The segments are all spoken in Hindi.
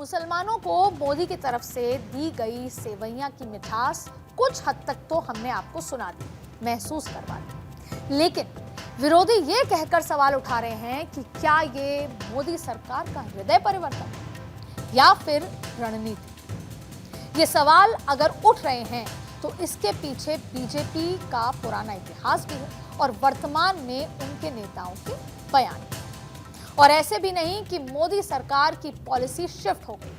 मुसलमानों को मोदी की तरफ से दी गई सेवैयां की मिठास कुछ हद तक तो हमने आपको सुना दी, महसूस करवा दी। लेकिन विरोधी ये कहकर सवाल उठा रहे हैं कि क्या ये मोदी सरकार का हृदय परिवर्तन या फिर रणनीति। ये सवाल अगर उठ रहे हैं तो इसके पीछे बीजेपी का पुराना इतिहास भी है और वर्तमान में उनके नेताओं के बयान। और ऐसे भी नहीं कि मोदी सरकार की पॉलिसी शिफ्ट हो गई।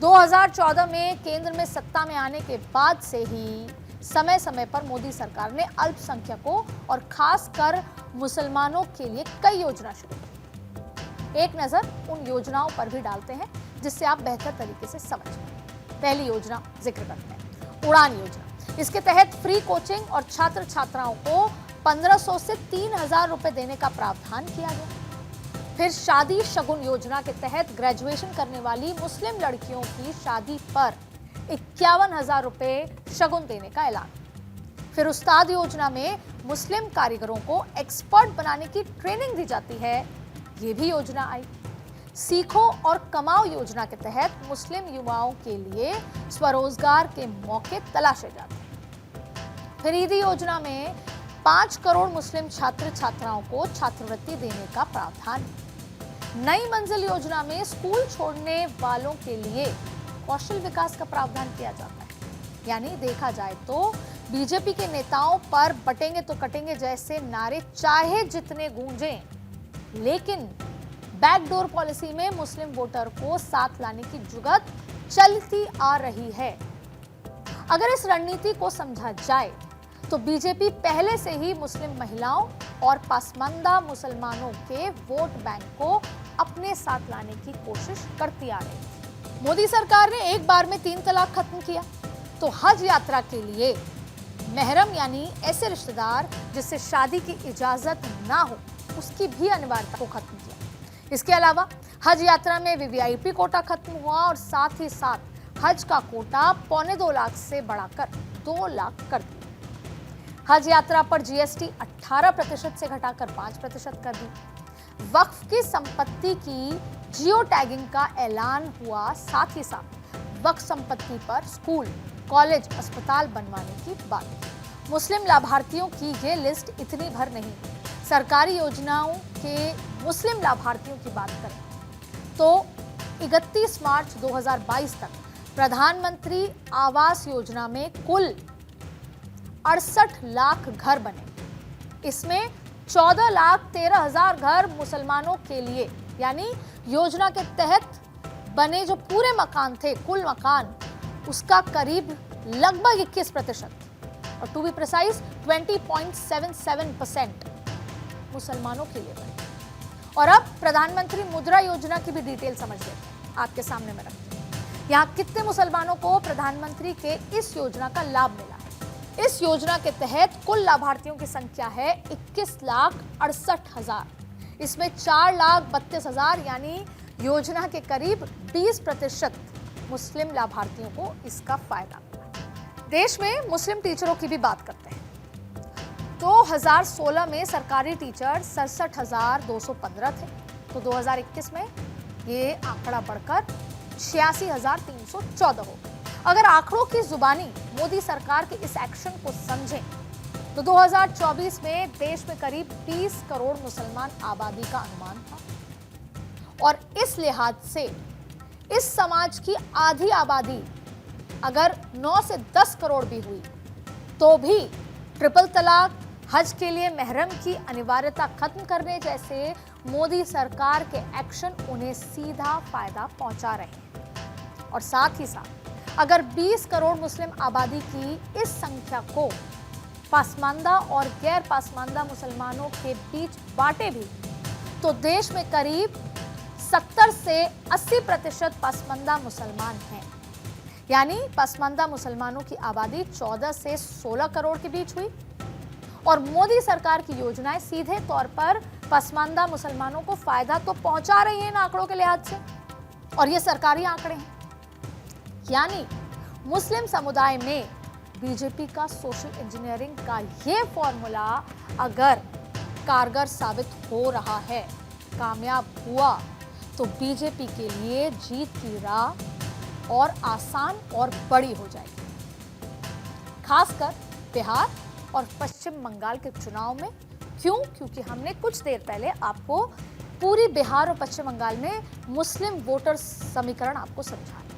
2014 में केंद्र में सत्ता में आने के बाद से ही समय समय पर मोदी सरकार ने अल्पसंख्यकों और खासकर मुसलमानों के लिए कई योजना शुरू की। एक नजर उन योजनाओं पर भी डालते हैं जिससे आप बेहतर तरीके से समझ पाएं। पहली योजना जिक्र करते हैं, उड़ान योजना। इसके तहत फ्री कोचिंग और छात्र छात्राओं को 1500 से 3000 रुपए देने का प्रावधान किया गया। फिर शादी शगुन योजना के तहत ग्रेजुएशन करने वाली मुस्लिम लड़कियों की शादी पर 51,000 रुपए शगुन देने का ऐलान। फिर उस्ताद योजना में मुस्लिम कारीगरों को एक्सपर्ट बनाने की ट्रेनिंग दी जाती है, ये भी योजना आई। सीखो और कमाओ योजना के तहत मुस्लिम युवाओं के लिए स्वरोजगार के मौके तलाशे जाते हैं। फिर ईदी योजना में 5 करोड़ मुस्लिम छात्र छात्राओं को छात्रवृत्ति देने का प्रावधान। नई मंजिल योजना में स्कूल छोड़ने वालों के लिए कौशल विकास का प्रावधान किया जाता है। यानी देखा जाए तो बीजेपी के नेताओं पर बटेंगे तो कटेंगे जैसे नारे चाहे जितने गूंजें, लेकिन बैकडोर पॉलिसी में मुस्लिम वोटर को साथ लाने की जुगत चलती आ रही है। अगर इस रणनीति को समझा जाए तो बीजेपी पहले से ही मुस्लिम महिलाओं और पसमानदा मुसलमानों के वोट बैंक को अपने साथ लाने की कोशिश करती आ रही है। मोदी सरकार ने एक बार में 3 तलाक खत्म किया तो हज यात्रा के लिए महरम यानी ऐसे रिश्तेदार जिससे शादी की इजाजत ना हो उसकी भी अनिवार्यता को खत्म किया। इसके अलावा हज यात्रा में वीवीआईपी कोटा खत्म हुआ और साथ ही साथ हज का कोटा 2.25 लाख से बढ़ाकर 2 लाख कर दिया। हज यात्रा पर जीएसटी 18% से घटाकर 5% कर दी। वक्फ की संपत्ति की जियो टैगिंग का ऐलान हुआ। साथ ही साथ वक्फ संपत्ति पर स्कूल, कॉलेज, अस्पताल बनवाने की बात। मुस्लिम लाभार्थियों की ये लिस्ट इतनी भर नहीं। सरकारी योजनाओं के मुस्लिम लाभार्थियों की बात करें तो 31 मार्च 2022 तक प्रधानमंत्री आवास योजना में कुल 68 लाख घर बने। इसमें 14,13,000 घर मुसलमानों के लिए, यानी योजना के तहत बने जो पूरे मकान थे, कुल मकान उसका करीब लगभग 21% और टू बी प्रिसाइज 20.77% मुसलमानों के लिए बने। और अब प्रधानमंत्री मुद्रा योजना की भी डिटेल समझ लेते हैं, आपके सामने में रखते हैं। यहाँ कितने मुसलमानों को प्रधानमंत्री के इस योजना का लाभ मिला है। इस योजना के तहत कुल लाभार्थियों की संख्या है 21,68,000। इसमें 4,32,000 यानी योजना के करीब 20% मुस्लिम लाभार्थियों को इसका फायदा मिला। देश में मुस्लिम टीचरों की भी बात करते हैं। 2016 में सरकारी टीचर 67,215 थे तो 2021 में ये आंकड़ा बढ़कर 86,314 हो गया। अगर आंकड़ों की जुबानी मोदी सरकार के इस एक्शन को समझें तो 2024 में देश में करीब 20 करोड़ मुसलमान आबादी का अनुमान था और इस लिहाज से इस समाज की आधी आबादी अगर 9 से 10 करोड़ भी हुई तो भी ट्रिपल तलाक, हज के लिए महरम की अनिवार्यता खत्म करने जैसे मोदी सरकार के एक्शन उन्हें सीधा फायदा पहुंचा रहे हैं। और साथ ही साथ अगर 20 करोड़ मुस्लिम आबादी की इस संख्या को पसमानदा और गैर पसमानदा मुसलमानों के बीच बांटे भी तो देश में करीब 70 से 80% पसमानदा मुसलमान हैं। यानी पसमानदा मुसलमानों की आबादी 14 से 16 करोड़ के बीच हुई और मोदी सरकार की योजनाएं सीधे तौर पर पसमानदा मुसलमानों को फायदा तो पहुंचा रही हैं इन आंकड़ों के लिहाज से, और ये सरकारी आंकड़े हैं। यानी मुस्लिम समुदाय में बीजेपी का सोशल इंजीनियरिंग का ये फॉर्मूला अगर कारगर साबित हो रहा है, कामयाब हुआ तो बीजेपी के लिए जीत की राह और आसान और बड़ी हो जाएगी, खासकर बिहार और पश्चिम बंगाल के चुनाव में। क्यों? क्योंकि हमने कुछ देर पहले आपको पूरी बिहार और पश्चिम बंगाल में मुस्लिम वोटर समीकरण आपको समझाया।